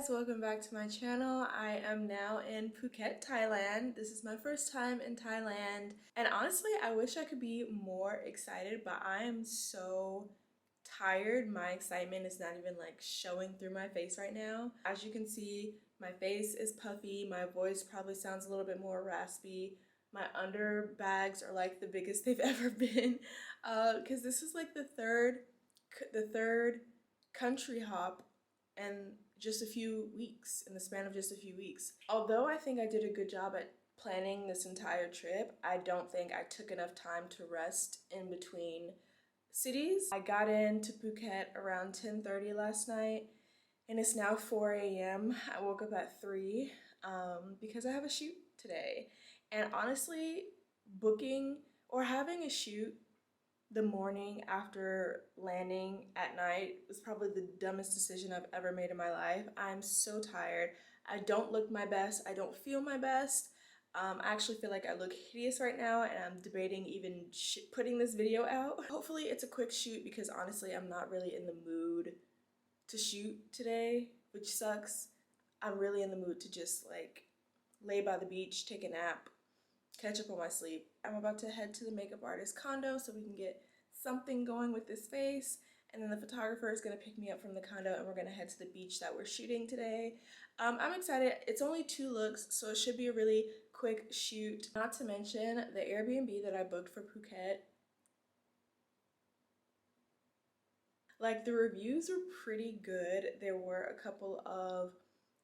Welcome back to my channel. I am now in Phuket, Thailand. This is my first time in Thailand, and honestly I wish I could be more excited, but I am so tired. My excitement is not even like showing through my face right now. As you can see, my face is puffy, my voice probably sounds a little bit more raspy, my under bags are like the biggest they've ever been, because this is like the third country hop and just a few weeks, in the span of just a few weeks. Although I think I did a good job at planning this entire trip, I don't think I took enough time to rest in between cities. I got into Phuket around 10:30 last night and it's now 4 a.m. I woke up at 3 because I have a shoot today. And honestly, booking or having a shoot the morning after landing at night was probably the dumbest decision I've ever made in my life. I'm so tired. I don't look my best. I don't feel my best. I actually feel like I look hideous right now, and I'm debating even putting this video out. Hopefully it's a quick shoot because honestly I'm not really in the mood to shoot today, which sucks. I'm really in the mood to just like lay by the beach, take a nap, catch up on my sleep. I'm about to head to the makeup artist condo so we can get something going with this face, and then the photographer is going to pick me up from the condo and we're going to head to the beach that we're shooting today. I'm excited. It's only 2 looks, so it should be a really quick shoot. Not to mention the Airbnb that I booked for Phuket. Like, the reviews were pretty good. There were a couple of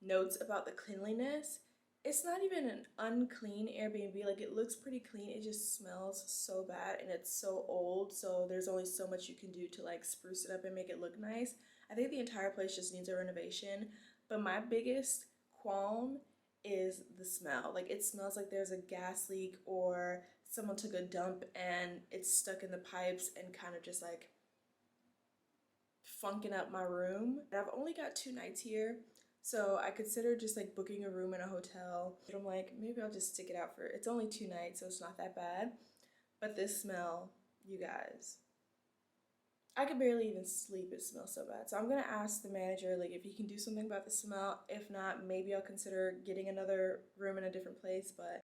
notes about the cleanliness. It's not even an unclean Airbnb. Like, it looks pretty clean. It just smells so bad and it's so old, so there's only so much you can do to like spruce it up and make it look nice. I think the entire place just needs a renovation, but my biggest qualm is the smell. Like, it smells like there's a gas leak or someone took a dump and it's stuck in the pipes and kind of just like funking up my room. And I've only got 2 nights here, so I considered just like booking a room in a hotel, but I'm like, maybe I'll just stick it out for, it's only 2 nights, so it's not that bad. But this smell, you guys, I could barely even sleep. It smells so bad. So I'm gonna ask the manager like if he can do something about the smell. If not, maybe I'll consider getting another room in a different place. But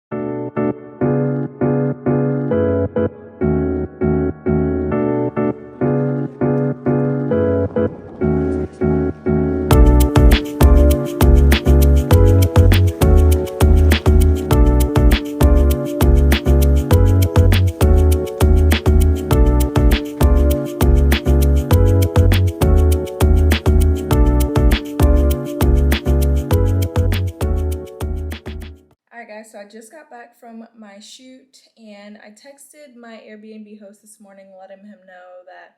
so I just got back from my shoot and I texted my Airbnb host this morning letting him know that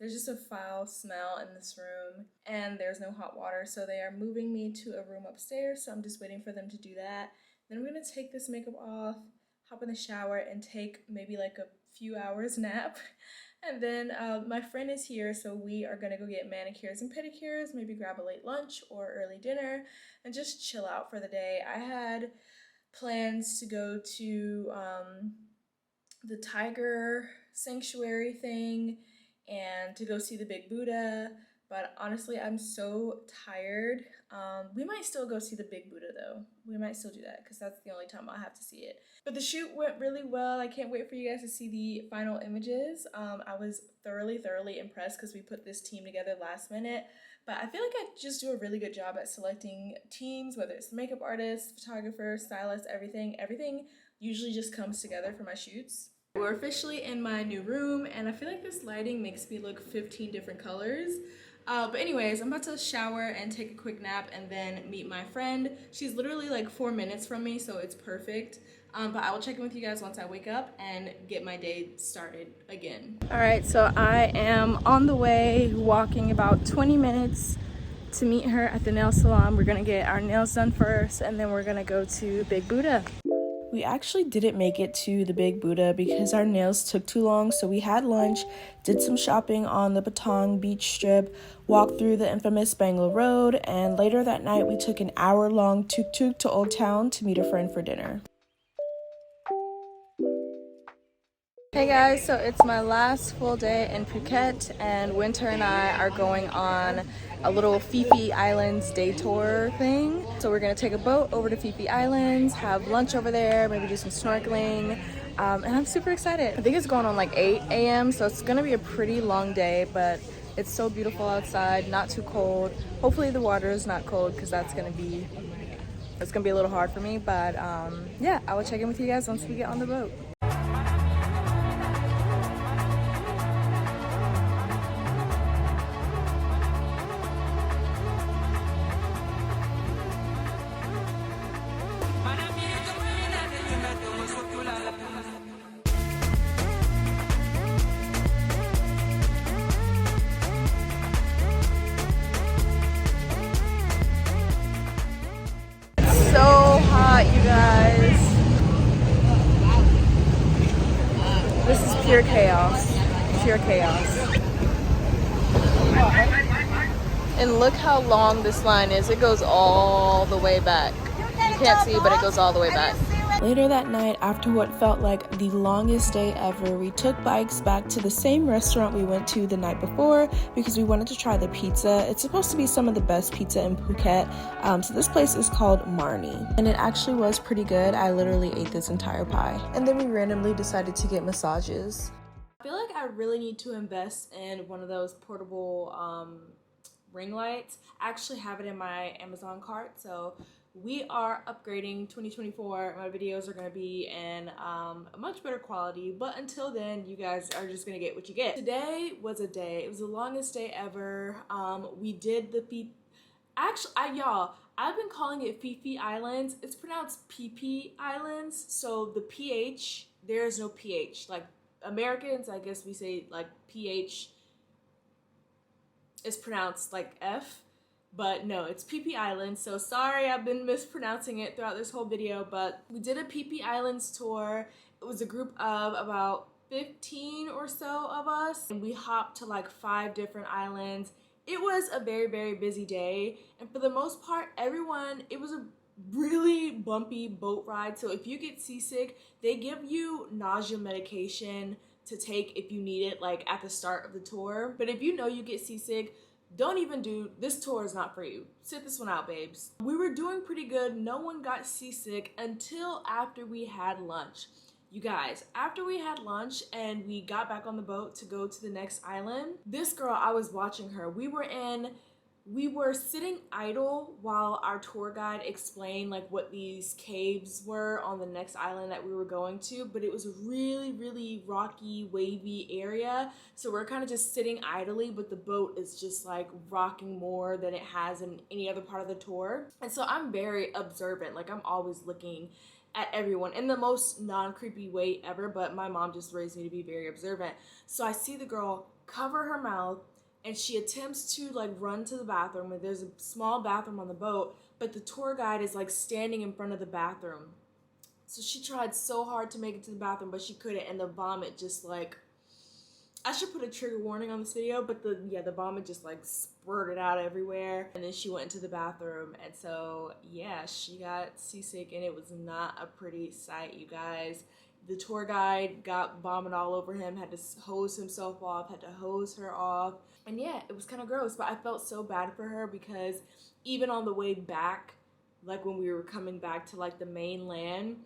there's just a foul smell in this room and there's no hot water, so they are moving me to a room upstairs, so I'm just waiting for them to do that. Then I'm gonna take this makeup off, hop in the shower, and take maybe like a few hours nap. And then my friend is here, so we are gonna go get manicures and pedicures, maybe grab a late lunch or early dinner, and just chill out for the day. I had plans to go to the tiger sanctuary thing and to go see the big Buddha, but honestly I'm so tired. We might still go see the big Buddha though. We might still do that because that's the only time I'll have to see it. But the shoot went really well. I can't wait for you guys to see the final images. I was thoroughly impressed because we put this team together last minute. But I feel like I just do a really good job at selecting teams, whether it's the makeup artist, photographer, stylist, everything. Everything usually just comes together for my shoots. We're officially in my new room, and I feel like this lighting makes me look 15 different colors. But anyways, I'm about to shower and take a quick nap and then meet my friend. She's literally like 4 minutes from me, so it's perfect. But I will check in with you guys once I wake up and get my day started again. All right, so I am on the way, walking about 20 minutes to meet her at the nail salon. We're gonna get our nails done first, and then we're gonna go to Big Buddha. We actually didn't make it to the Big Buddha because our nails took too long, so we had lunch, did some shopping on the Patong beach strip, walked through the infamous Bangla Road, and later that night we took an hour-long tuk-tuk to Old Town to meet a friend for dinner. Hey guys, so it's my last full day in Phuket, and Winter and I are going on a little Phi Phi Islands day tour thing. So we're gonna take a boat over to Phi Phi Islands, have lunch over there, maybe do some snorkeling, and I'm super excited. I think it's going on like 8 a.m., so it's gonna be a pretty long day, but it's so beautiful outside, not too cold. Hopefully the water is not cold because it's gonna be a little hard for me, but yeah, I will check in with you guys once we get on the boat. So hot, you guys. This is pure chaos. Pure chaos. And look how long this line is. It goes all the way back. You can't see, but it goes all the way back. Later that night, after what felt like the longest day ever, we took bikes back to the same restaurant we went to the night before because we wanted to try the pizza. It's supposed to be some of the best pizza in Phuket. So this place is called Marnie, and it actually was pretty good. I literally ate this entire pie. And then we randomly decided to get massages. I feel like I really need to invest in one of those portable ring lights. I actually have it in my Amazon cart, so we are upgrading 2024. My videos are going to be in a much better quality, but until then, you guys are just going to get what you get. Today was a day. It was the longest day ever. We did the y'all, I've been calling it Phi Phi Islands. It's pronounced Phi Phi Islands, so the PH, there is no PH. Like Americans, I guess we say like PH is pronounced like F. But no, it's Phi Phi Islands, so sorry I've been mispronouncing it throughout this whole video, but we did a Phi Phi Islands tour. It was a group of about 15 or so of us, and we hopped to like 5 different islands. It was a very, very busy day, and for the most part, it was a really bumpy boat ride, so if you get seasick, they give you nausea medication to take if you need it, like at the start of the tour. But if you know you get seasick, don't even do this. Tour is not for you. Sit this one out, babes. We were doing pretty good. No one got seasick until after we had lunch. You guys, after we had lunch and we got back on the boat to go to the next island, this girl, I was watching her. We were sitting idle while our tour guide explained like what these caves were on the next island that we were going to, but it was a really, really rocky, wavy area. So we're kind of just sitting idly, but the boat is just like rocking more than it has in any other part of the tour. And so I'm very observant. Like I'm always looking at everyone in the most non-creepy way ever, but my mom just raised me to be very observant. So I see the girl cover her mouth, and she attempts to like run to the bathroom, and there's a small bathroom on the boat, but the tour guide is like standing in front of the bathroom. So she tried so hard to make it to the bathroom, but she couldn't, and the vomit just like, I should put a trigger warning on this video, but the vomit just like spurted out everywhere, and then she went into the bathroom, and so yeah, she got seasick, and it was not a pretty sight, you guys. The tour guide got vomit all over him, had to hose himself off, had to hose her off. And yeah, it was kind of gross, but I felt so bad for her because even on the way back, like when we were coming back to like the mainland,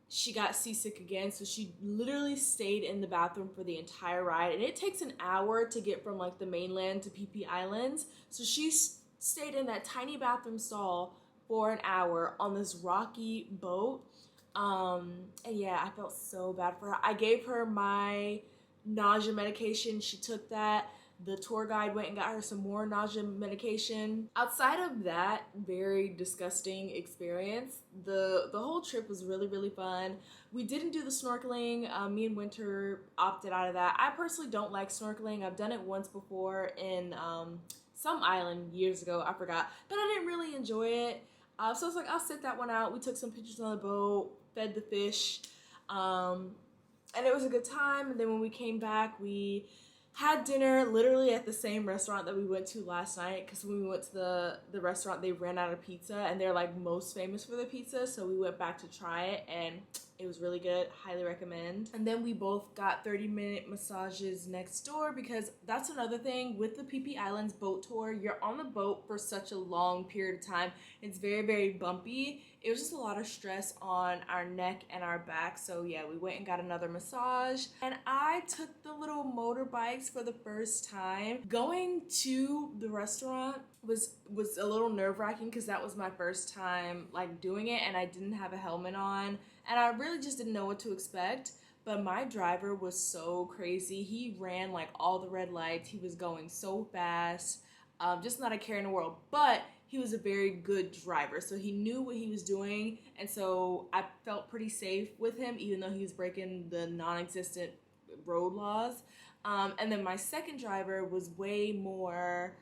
she got seasick again. So she literally stayed in the bathroom for the entire ride. And it takes an hour to get from like the mainland to Phi Phi Islands. So she stayed in that tiny bathroom stall for an hour on this rocky boat. And yeah, I felt so bad for her. I gave her my nausea medication. She took that. The tour guide went and got her some more nausea medication. Outside of that very disgusting experience, the whole trip was really, really fun. We didn't do the snorkeling. Me and Winter opted out of that. I personally don't like snorkeling. I've done it once before in some island years ago. I forgot. But I didn't really enjoy it. So I was like, I'll sit that one out. We took some pictures on the boat, fed the fish, and it was a good time. And then when we came back, we had dinner literally at the same restaurant that we went to last night, because when we went to the restaurant, they ran out of pizza, and they're like most famous for the pizza, so we went back to try it, and It was really good, highly recommend. And then we both got 30-minute massages next door, because that's another thing with the Phi Phi Islands boat tour. You're on the boat for such a long period of time. It's very, very bumpy. It was just a lot of stress on our neck and our back. So yeah, we went and got another massage. And I took the little motorbikes for the first time. Going to the restaurant was a little nerve-wracking, because that was my first time like doing it, and I didn't have a helmet on, and I really just didn't know what to expect. But my driver was so crazy. He ran like all the red lights. He was going so fast, just not a care in the world. But he was a very good driver, so he knew what he was doing, and so I felt pretty safe with him, even though he was breaking the non-existent road laws. And then my second driver was way more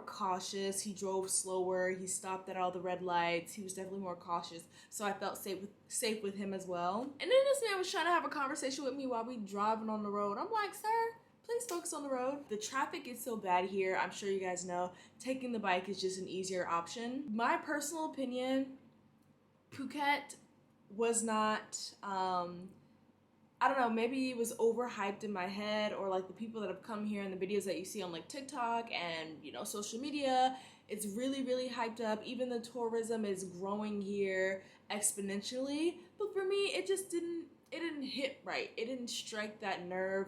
cautious. He drove slower. He stopped at all the red lights. He was definitely more cautious, so I felt safe with him as well. And then this man was trying to have a conversation with me while we driving on the road. I'm like, sir, please focus on the road. The traffic is so bad here. I'm sure you guys know taking the bike is just an easier option. My personal opinion, Phuket was not, I don't know, maybe it was overhyped in my head, or like the people that have come here and the videos that you see on like TikTok and, you know, social media, it's really, really hyped up. Even the tourism is growing here exponentially. But for me, it didn't hit right. It didn't strike that nerve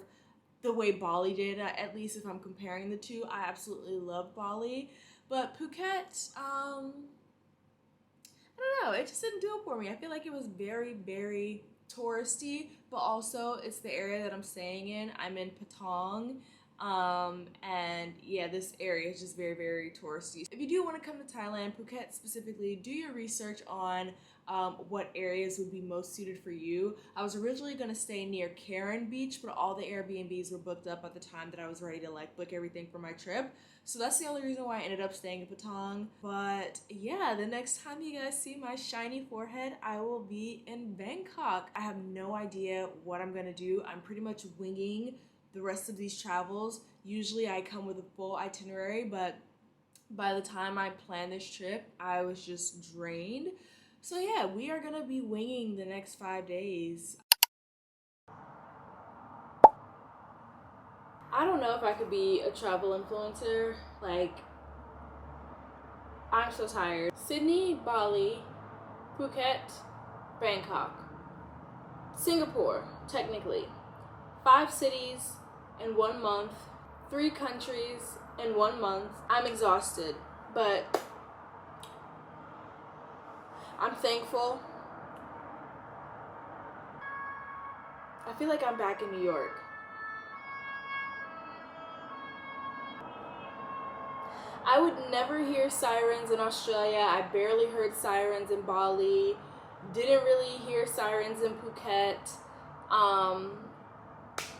the way Bali did, at least if I'm comparing the two. I absolutely love Bali. But Phuket, I don't know, it just didn't do it for me. I feel like it was very, very touristy, but also it's the area that I'm staying in. I'm in Patong, and yeah, this area is just very, very touristy. If you do want to come to Thailand, Phuket specifically, do your research on what areas would be most suited for you. I was originally going to stay near Karen Beach, but all the Airbnbs were booked up at the time that I was ready to like book everything for my trip. So that's the only reason why I ended up staying in Patong. But yeah, the next time you guys see my shiny forehead, I will be in Bangkok. I have no idea what I'm gonna do. I'm pretty much winging the rest of these travels. Usually I come with a full itinerary, but by the time I planned this trip, I was just drained. So yeah, we are gonna be winging the next 5 days. I don't know if I could be a travel influencer. Like, I'm so tired. Sydney, Bali, Phuket, Bangkok, Singapore, technically. 5 cities in 1 month, 3 countries in 1 month. I'm exhausted, but I'm thankful. I feel like I'm back in New York. I would never hear sirens in Australia. I barely heard sirens in Bali. Didn't really hear sirens in Phuket.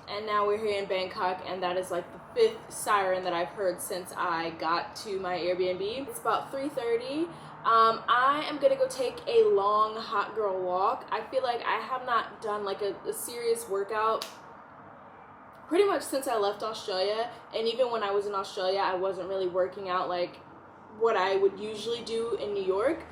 And now we're here in Bangkok, and that is like the 5th siren that I've heard since I got to my Airbnb. It's about 3:30. I am gonna go take a long hot girl walk. I feel like I have not done like a serious workout pretty much since I left Australia, and even when I was in Australia, I wasn't really working out like what I would usually do in New York.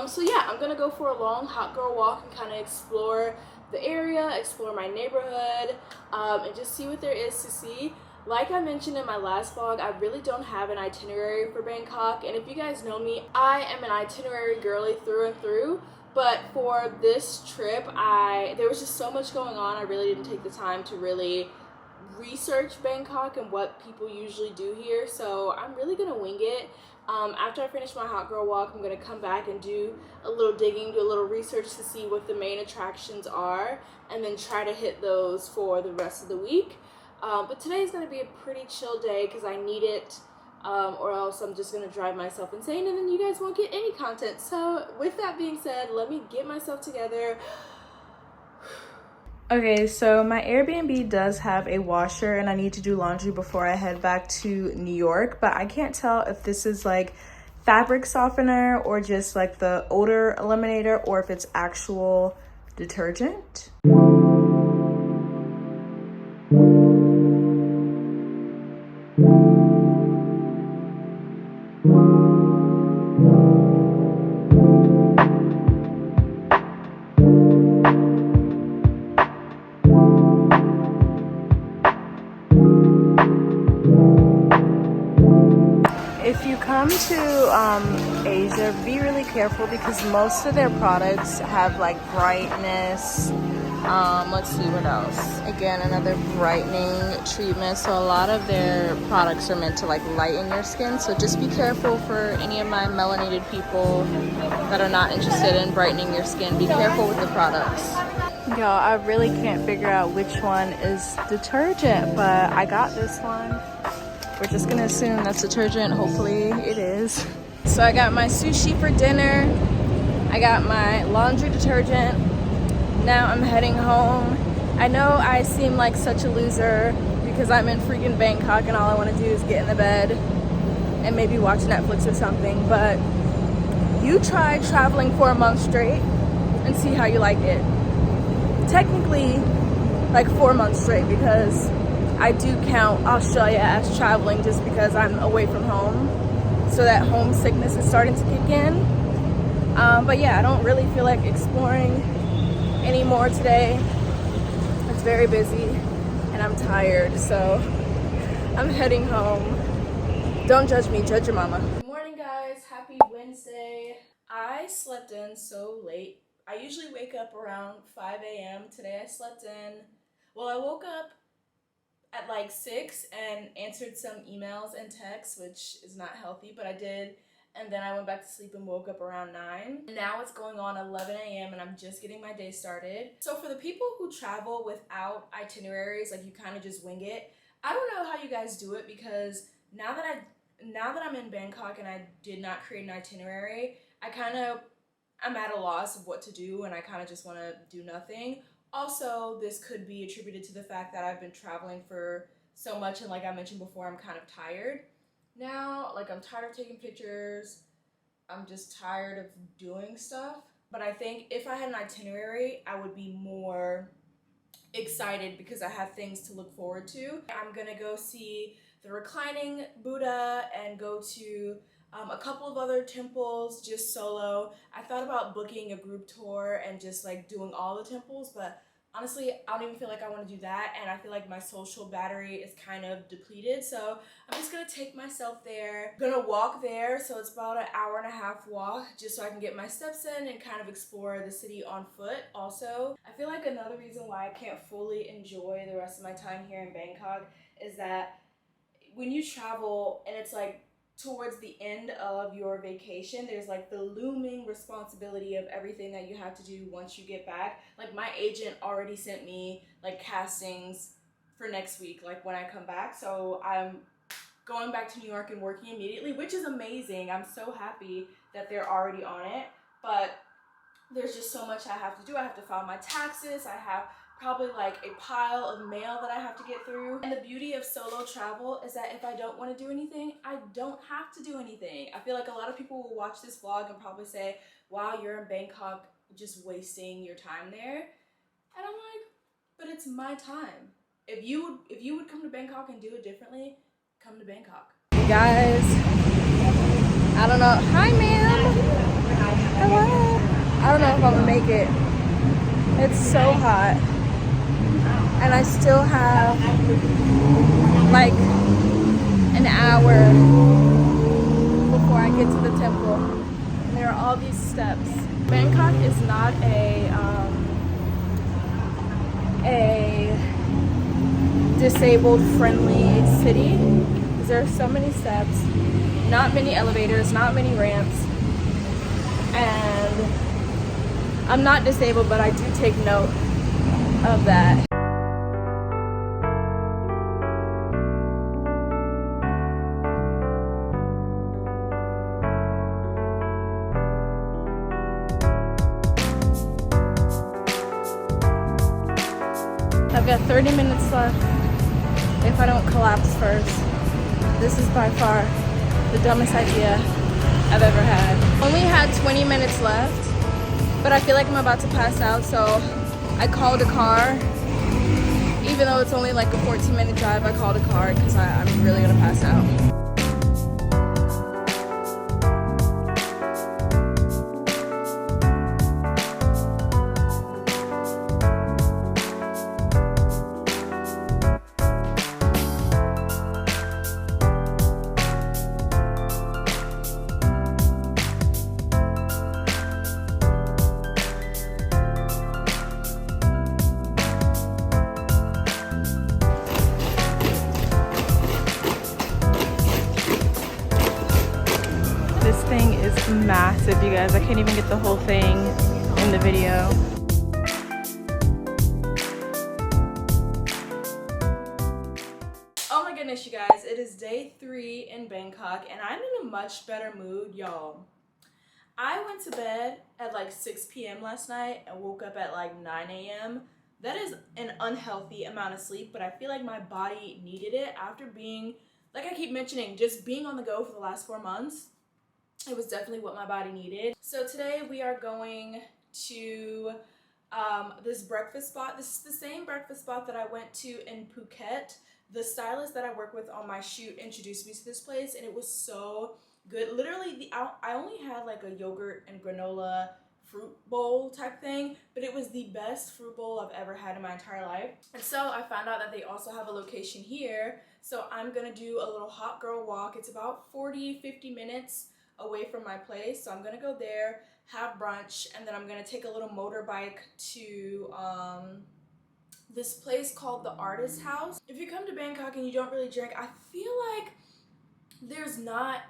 So yeah, I'm gonna go for a long hot girl walk and kind of explore the area, explore my neighborhood, and just see what there is to see. Like I mentioned in my last vlog, I really don't have an itinerary for Bangkok, and if you guys know me, I am an itinerary girly through and through. But for this trip, there was just so much going on. I really didn't take the time to really research Bangkok and what people usually do here, so I'm really gonna wing it. After I finish my hot girl walk, I'm gonna come back and do a little digging, do a little research to see what the main attractions are, and then try to hit those for the rest of the week. But today is gonna be a pretty chill day because I need it, or else I'm just gonna drive myself insane and then you guys won't get any content. So with that being said, let me get myself together. Okay, so my Airbnb does have a washer and I need to do laundry before I head back to New York, but I can't tell if this is like fabric softener or just like the odor eliminator or if it's actual detergent. to Asia, be really careful because most of their products have like brightness. Let's see what else. Again, another brightening treatment. So a lot of their products are meant to like lighten your skin. So just be careful for any of my melanated people that are not interested in brightening your skin. Be careful with the products. Y'all, I really can't figure out which one is detergent, but I got this one. We're just gonna assume that's detergent. Hopefully it is. So I got my sushi for dinner. I got my laundry detergent. Now I'm heading home. I know I seem like such a loser because I'm in freaking Bangkok and all I want to do is get in the bed and maybe watch Netflix or something, but you try traveling for a month straight and see how you like it. Technically like 4 months straight because I do count Australia as traveling just because I'm away from home, so that homesickness is starting to kick in. But yeah, I don't really feel like exploring anymore today. It's very busy and I'm tired, so I'm heading home. Don't judge me, judge your mama. Good morning guys, happy Wednesday. I slept in so late. I usually wake up around 5 a.m. Today I slept in, well, I woke up at like 6 and answered some emails and texts, which is not healthy, but I did. And then I went back to sleep and woke up around 9. Now it's going on 11 a.m. and I'm just getting my day started. So for the people who travel without itineraries, like you kind of just wing it, I don't know how you guys do it because now that I'm in Bangkok and I did not create an itinerary, I'm at a loss of what to do and I kind of just want to do nothing. Also, this could be attributed to the fact that I've been traveling for so much and like I mentioned before, I'm kind of tired. Now, like I'm tired of taking pictures, I'm just tired of doing stuff. But I think if I had an itinerary, I would be more excited because I have things to look forward to. I'm gonna go see the reclining Buddha and go to a couple of other temples just solo. I thought about booking a group tour and just like doing all the temples, but honestly, I don't even feel like I want to do that, and I feel like my social battery is kind of depleted, so I'm just gonna take myself there. I'm gonna walk there, so it's about an hour-and-a-half walk, just so I can get my steps in and kind of explore the city on foot. Also, I feel like another reason why I can't fully enjoy the rest of my time here in Bangkok is that when you travel and it's like towards the end of your vacation, there's like the looming responsibility of everything that you have to do once you get back. Like my agent already sent me like castings for next week, like when I come back. So I'm going back to New York and working immediately, which is amazing. I'm so happy that they're already on it, but there's just so much I have to do. I have to file my taxes. I have probably like a pile of mail that I have to get through. And the beauty of solo travel is that if I don't want to do anything, I don't have to do anything. I feel like a lot of people will watch this vlog and probably say, wow, you're in Bangkok just wasting your time there. And I'm like, but it's my time. If you would come to Bangkok and do it differently, come to Bangkok. Hey guys, I don't know. Hi ma'am. Hello. I don't know if I'm gonna make it. It's so hot. And I still have like an hour before I get to the temple. And there are all these steps. Bangkok is not a disabled friendly city. There are so many steps, not many elevators, not many ramps. And I'm not disabled, but I do take note of that. I've got 30 minutes left if I don't collapse first. This is by far the dumbest idea I've ever had. Only had 20 minutes left, but I feel like I'm about to pass out, so I called a car. Even though it's only like a 14-minute drive, I called a car because I'm really gonna pass out. This thing is massive, you guys. I can't even get the whole thing in the video. Oh my goodness, you guys. It is day 3 in Bangkok and I'm in a much better mood, y'all. I went to bed at like 6 p.m. last night and woke up at like 9 a.m. That is an unhealthy amount of sleep, but I feel like my body needed it after being, like I keep mentioning, just being on the go for the last 4 months. It was definitely what my body needed. So today we are going to this breakfast spot. This is the same breakfast spot that I went to in Phuket. The stylist that I work with on my shoot introduced me to this place and it was so good. Literally, I only had like a yogurt and granola fruit bowl type thing, but it was the best fruit bowl I've ever had in my entire life. And so I found out that they also have a location here. So I'm gonna do a little hot girl walk. It's about 40-50 minutes away from my place. So I'm gonna go there, have brunch, and then I'm gonna take a little motorbike to this place called the Artist House. If you come to Bangkok and you don't really drink, I feel like there's not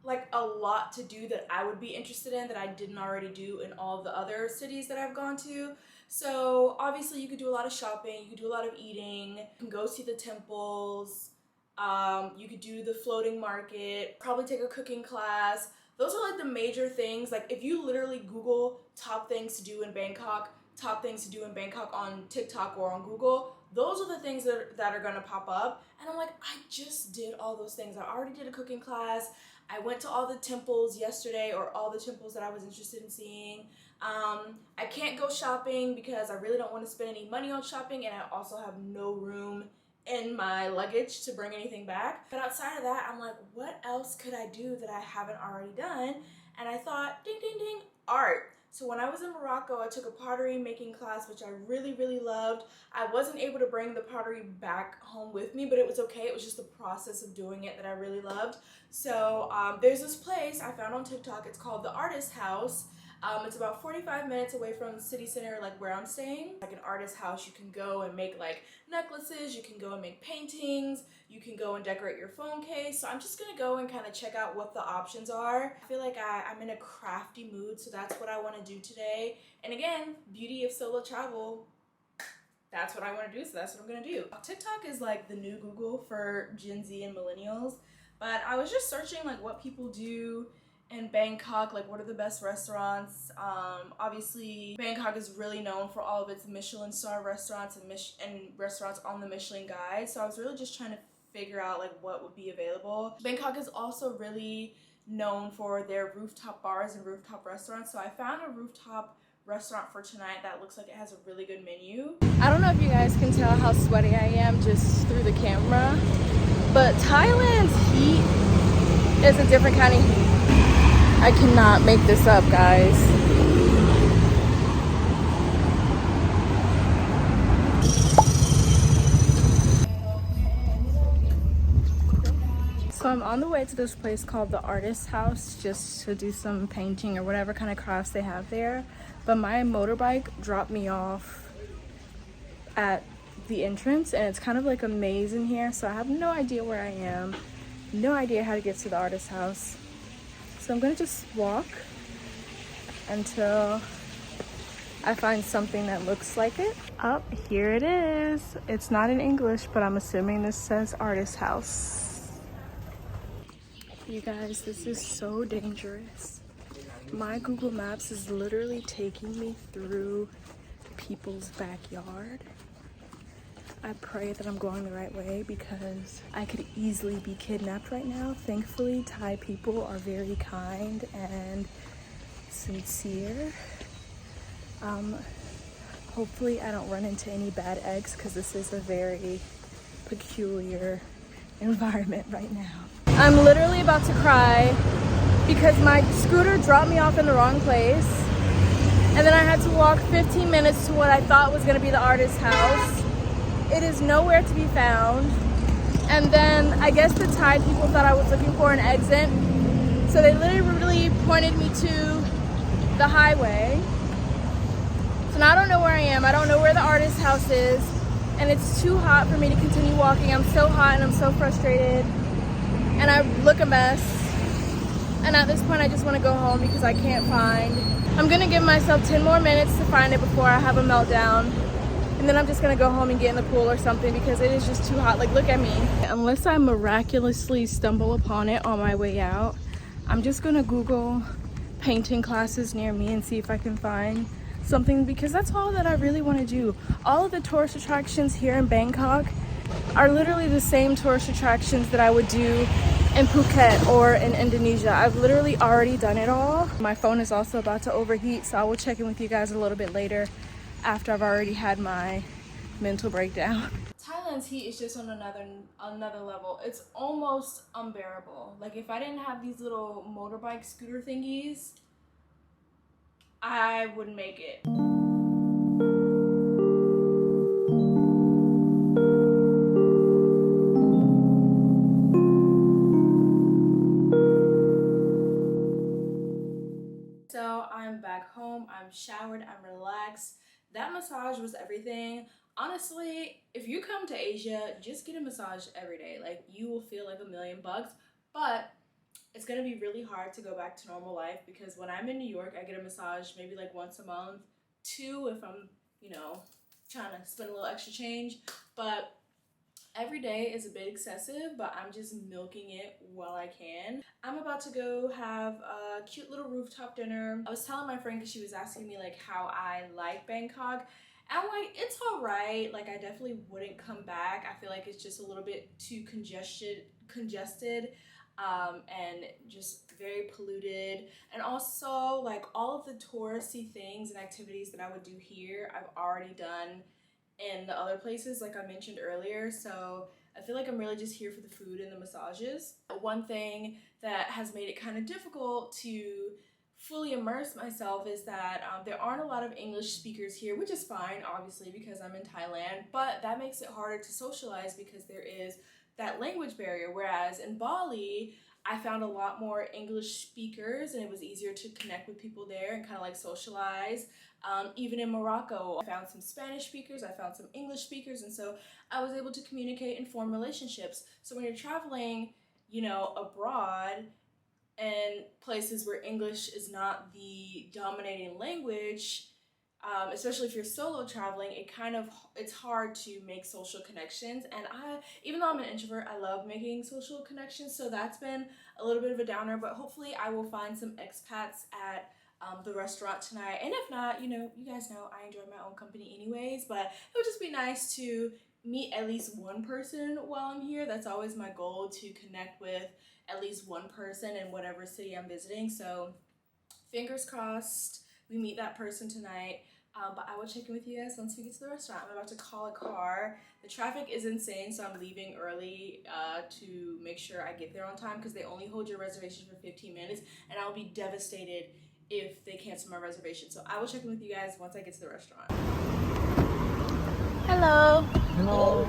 like a lot to do that I would be interested in that I didn't already do in all of the other cities that I've gone to. So obviously you could do a lot of shopping, you could do a lot of eating, you can go see the temples, you could do the floating market, probably take a cooking class. Those are like the major things. Like if you literally Google top things to do in Bangkok, on TikTok or on Google, those are the things that are gonna pop up. And I'm like, I just did all those things. I already did a cooking class. I went to all the temples yesterday, or all the temples that I was interested in seeing. I can't go shopping because I really don't want to spend any money on shopping, and I also have no room in my luggage to bring anything back. But outside of that, I'm like, what else could I do that I haven't already done? And I thought, ding, ding, ding, art. So when I was in Morocco, I took a pottery making class, which I really, really loved. I wasn't able to bring the pottery back home with me, but it was okay. It was just the process of doing it that I really loved. So there's this place I found on TikTok. It's called the Artist House. It's about 45 minutes away from the city center, like where I'm staying. Like an artist house, you can go and make like necklaces, you can go and make paintings, you can go and decorate your phone case. So I'm just gonna go and kind of check out what the options are. I feel like I'm in a crafty mood, so that's what I want to do today. And again, beauty of solo travel, that's what I want to do, so that's what I'm gonna do. TikTok is like the new Google for Gen Z and millennials, but I was just searching like what people do in Bangkok, like what are the best restaurants. Obviously Bangkok is really known for all of its Michelin star restaurants and restaurants on the Michelin Guide, so I was really just trying to figure out like what would be available. Bangkok is also really known for their rooftop bars and rooftop restaurants, so I found a rooftop restaurant for tonight that looks like it has a really good menu. I don't know if you guys can tell how sweaty I am just through the camera, but Thailand's heat is a different kind of heat. I cannot make this up, guys. So I'm on the way to this place called the Artist House just to do some painting or whatever kind of crafts they have there. But my motorbike dropped me off at the entrance and it's kind of like a maze in here. So I have no idea where I am, no idea how to get to the Artist House. So I'm gonna just walk until I find something that looks like it. Oh, here it is. It's not in English, but I'm assuming this says Artist House. You guys, this is so dangerous. My Google Maps is literally taking me through people's backyard. I pray that I'm going the right way because I could easily be kidnapped right now. Thankfully, Thai people are very kind and sincere. Hopefully I don't run into any bad eggs because this is a very peculiar environment right now. I'm literally about to cry because my scooter dropped me off in the wrong place. And then I had to walk 15 minutes to what I thought was gonna be the Artist House. It is nowhere to be found. And then I guess the Thai people thought I was looking for an exit. So they literally pointed me to the highway. So now I don't know where I am. I don't know where the Artist House is. And it's too hot for me to continue walking. I'm so hot and I'm so frustrated. And I look a mess. And at this point I just want to go home because I can't find. I'm gonna give myself 10 more minutes to find it before I have a meltdown. And then I'm just gonna go home and get in the pool or something because it is just too hot. Like, look at me. Unless I miraculously stumble upon it on my way out, I'm just gonna Google painting classes near me and see if I can find something, because that's all that I really want to do. All of the tourist attractions here in Bangkok are literally the same tourist attractions that I would do in Phuket or in Indonesia. I've literally already done it all. My phone is also about to overheat, so I will check in with you guys a little bit later after I've already had my mental breakdown. Thailand's heat is just on another level. It's almost unbearable. Like, if I didn't have these little motorbike scooter thingies, I wouldn't make it. So I'm back home, I'm showered, I'm relaxed. That massage was everything. Honestly, if you come to Asia, just get a massage every day. Like, you will feel like $1,000,000, but it's gonna be really hard to go back to normal life because when I'm in New York, I get a massage maybe like once a month, 2 if I'm, trying to spend a little extra change. But every day is a bit excessive, but I'm just milking it while I can. I'm about to go have a cute little rooftop dinner. I was telling my friend because she was asking me like how I like Bangkok. And I'm like, it's all right. Like, I definitely wouldn't come back. I feel like it's just a little bit too congested, and just very polluted. And also, like, all of the touristy things and activities that I would do here, I've already done in the other places, like I mentioned earlier. So I feel like I'm really just here for the food and the massages. One thing that has made it kind of difficult to fully immerse myself is that there aren't a lot of English speakers here, which is fine, obviously, because I'm in Thailand, but that makes it harder to socialize because there is that language barrier. Whereas in Bali, I found a lot more English speakers and it was easier to connect with people there and kind of like socialize. Even in Morocco, I found some Spanish speakers, I found some English speakers, and so I was able to communicate and form relationships. So when you're traveling, abroad and places where English is not the dominating language, especially if you're solo traveling, it's hard to make social connections. And even though I'm an introvert, I love making social connections, so that's been a little bit of a downer, but hopefully I will find some expats at the restaurant tonight. And if not, you guys know I enjoy my own company anyways, but it would just be nice to meet at least one person while I'm here. That's always my goal, to connect with at least one person in whatever city I'm visiting. So fingers crossed we meet that person tonight. But I will check in with you guys once we get to the restaurant. I'm about to call a car. The traffic is insane, so I'm leaving early to make sure I get there on time because they only hold your reservation for 15 minutes, and I'll be devastated if they cancel my reservation. So I will check in with you guys once I get to the restaurant. Hello. Hello.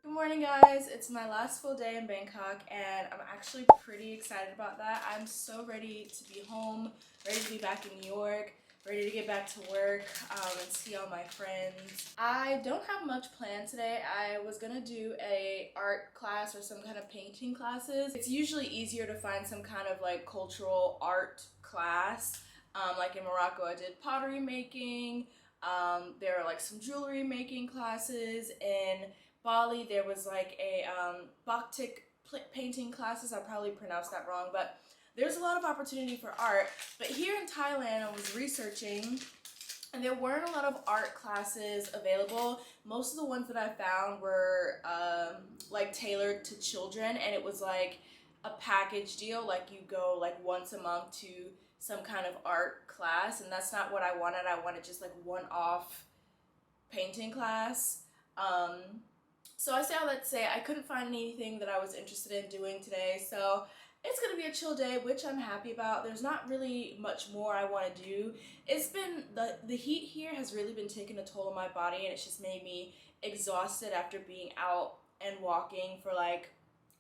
Morning, guys. It's my last full day in Bangkok and I'm actually pretty excited about that. I'm so ready to be home, ready to be back in New York, ready to get back to work and see all my friends. I don't have much planned today. I was gonna do a art class or some kind of painting classes. It's usually easier to find some kind of like cultural art class. Like in Morocco, I did pottery making. There are like some jewelry making classes. In Bali, there was like a batik painting classes. I probably pronounced that wrong, but there's a lot of opportunity for art. But here in Thailand, I was researching and there weren't a lot of art classes available. Most of the ones that I found were like tailored to children, and it was like a package deal. Like, you go like once a month to some kind of art class, and that's not what I wanted. I wanted just like one-off painting class. So I say all that to say I couldn't find anything that I was interested in doing today, so it's gonna be a chill day, which I'm happy about. There's not really much more I want to do. It's been, the heat here has really been taking a toll on my body, and it's just made me exhausted after being out and walking for like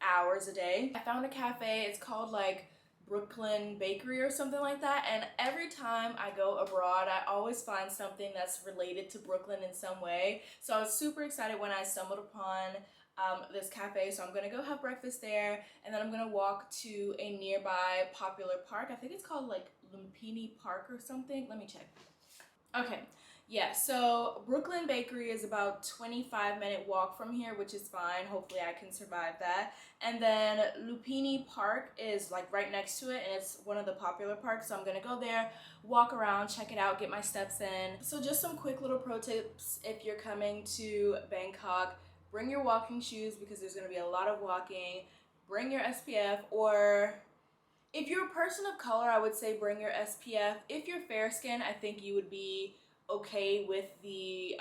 hours a day. I found a cafe, it's called like Brooklyn Bakery or something like that, and every time I go abroad I always find something that's related to Brooklyn in some way. So I was super excited when I stumbled upon this cafe, so I'm gonna go have breakfast there, and then I'm gonna walk to a nearby popular park. I think it's called like Lumpini Park or something. Let me check. Okay, yeah, so Brooklyn Bakery is about 25-minute walk from here, which is fine. Hopefully I can survive that. And then Lupini Park is like right next to it, and it's one of the popular parks, so I'm gonna go there, walk around, check it out, get my steps in. So just some quick little pro tips if you're coming to Bangkok. Bring your walking shoes because there's gonna be a lot of walking. Bring your SPF, or if you're a person of color, I would say bring your SPF. If you're fair skinned, I think you would be okay with the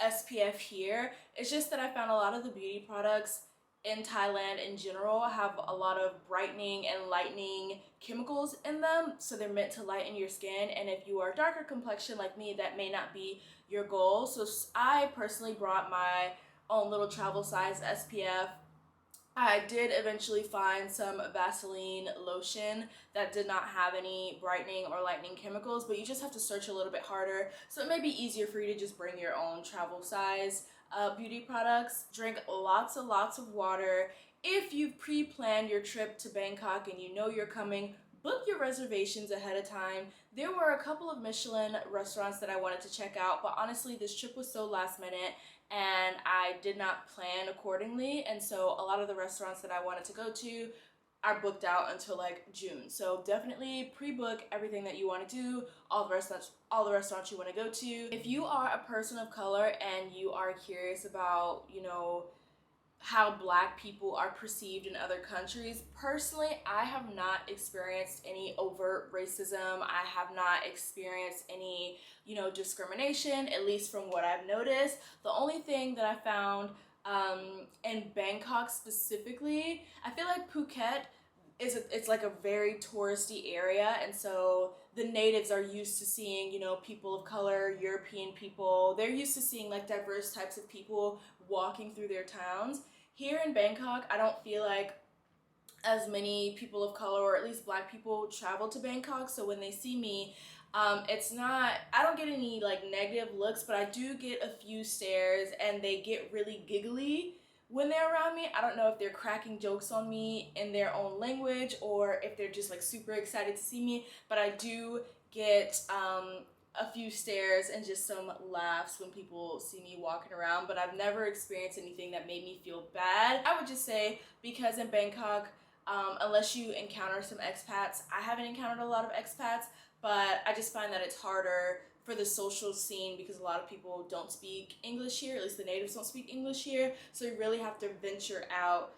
SPF here. It's just that I found a lot of the beauty products in Thailand in general have a lot of brightening and lightening chemicals in them, so they're meant to lighten your skin, and if you are darker complexion like me, that may not be your goal. So I personally brought my own little travel size SPF. I did eventually find some Vaseline lotion that did not have any brightening or lightening chemicals, but you just have to search a little bit harder. So it may be easier for you to just bring your own travel size beauty products. Drink lots and lots of water. If you've pre-planned your trip to Bangkok and you know you're coming, book your reservations ahead of time. There were a couple of Michelin restaurants that I wanted to check out, but honestly this trip was so last minute and I did not plan accordingly, and so a lot of the restaurants that I wanted to go to are booked out until like June. So definitely pre-book everything that you want to do, all the restaurants you want to go to. If you are a person of color and you are curious about, you know, how Black people are perceived in other countries, personally, I have not experienced any overt racism. I have not experienced any, you know, discrimination, at least from what I've noticed. The only thing that I found in Bangkok specifically, I feel like Phuket it's like a very touristy area, and so the natives are used to seeing, you know, people of color, European people. They're used to seeing like diverse types of people walking through their towns. Here in Bangkok, I don't feel like as many people of color, or at least Black people, travel to Bangkok, so when they see me, it's not, I don't get any like negative looks, but I do get a few stares, and they get really giggly when they're around me. I don't know if they're cracking jokes on me in their own language or if they're just like super excited to see me, but I do get a few stares and just some laughs when people see me walking around, but I've never experienced anything that made me feel bad. I would just say, because in Bangkok, unless you encounter some expats, I haven't encountered a lot of expats, but I just find that it's harder for the social scene because a lot of people don't speak English here, at least the natives don't speak English here, so you really have to venture out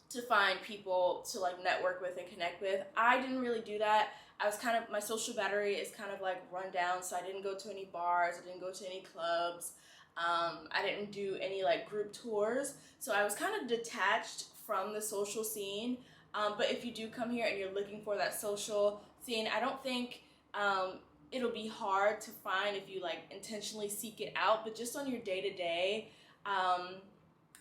to find people to like network with and connect with. I didn't really do that. I was kind of, my social battery is kind of like run down, so I didn't go to any bars, I didn't go to any clubs, I didn't do any like group tours, so I was kind of detached from the social scene. But if you do come here and you're looking for that social scene, I don't think it'll be hard to find if you like intentionally seek it out, but just on your day-to-day,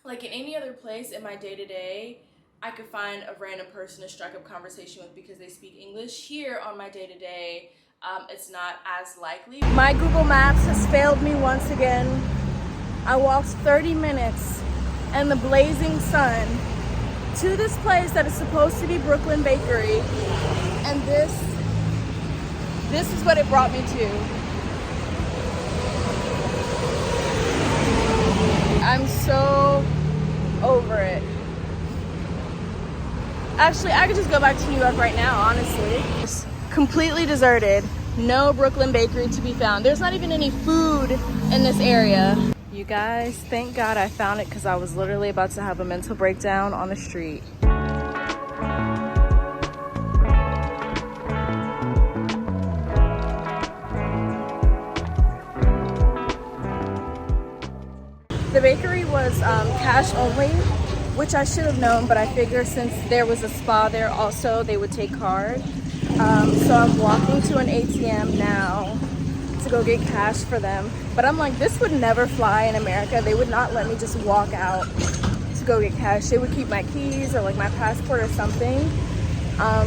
like in any other place in my day-to-day, I could find a random person to strike up conversation with because they speak English. Here on my day-to-day, it's not as likely. My Google Maps has failed me once again. I walked 30 minutes in the blazing sun to this place that is supposed to be Brooklyn Bakery, and this is what it brought me to. I'm so over it. Actually, I could just go back to New York right now, honestly. It's completely deserted. No Brooklyn Bakery to be found. There's not even any food in this area. You guys, thank God I found it because I was literally about to have a mental breakdown on the street. The bakery was cash only, which I should have known, but I figured since there was a spa there also, they would take card. So I'm walking to an ATM now to go get cash for them. But I'm like, this would never fly in America. They would not let me just walk out to go get cash. They would keep my keys or like my passport or something.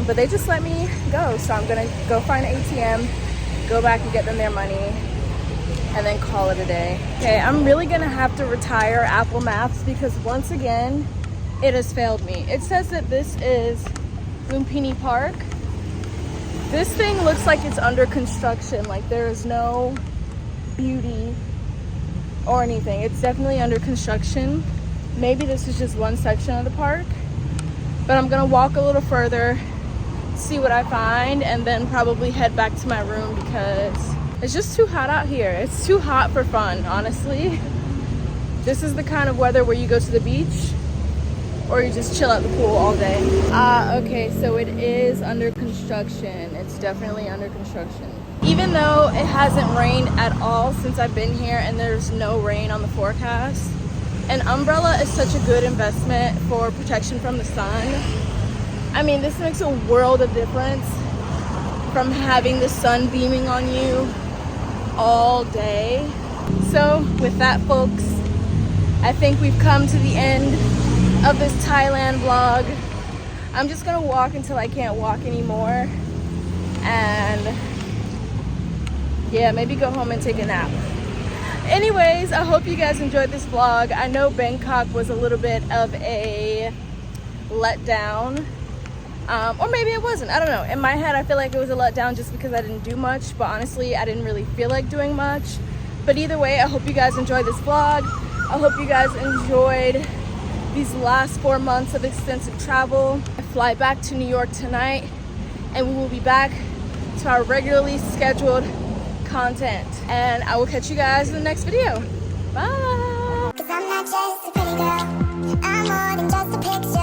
But they just let me go. So I'm gonna go find an ATM, go back and get them their money, and then call it a day. Okay, I'm really gonna have to retire Apple Maps because once again, it has failed me. It says that this is Lumpini Park. This thing looks like it's under construction. Like there is no beauty or anything. It's definitely under construction. Maybe this is just one section of the park, but I'm gonna walk a little further, see what I find, and then probably head back to my room because it's just too hot out here. It's too hot for fun, honestly. This is the kind of weather where you go to the beach or you just chill at the pool all day. Okay, so it is under construction. It's definitely under construction. Even though it hasn't rained at all since I've been here and there's no rain on the forecast, an umbrella is such a good investment for protection from the sun. I mean, this makes a world of difference from having the sun beaming on you all day. So with that, folks, I think we've come to the end of this Thailand vlog. I'm just gonna walk until I can't walk anymore, and yeah, maybe go home and take a nap. Anyways, I hope you guys enjoyed this vlog. I know Bangkok was a little bit of a letdown, or maybe it wasn't. I don't know. In my head, I feel like it was a letdown just because I didn't do much, but honestly, I didn't really feel like doing much. But either way, I hope you guys enjoyed this vlog. I hope you guys enjoyed these last 4 months of extensive travel. I fly back to New York tonight, and we will be back to our regularly scheduled content. And I will catch you guys in the next video. Bye! 'Cause I'm not just a pretty girl, I'm more than just a picture.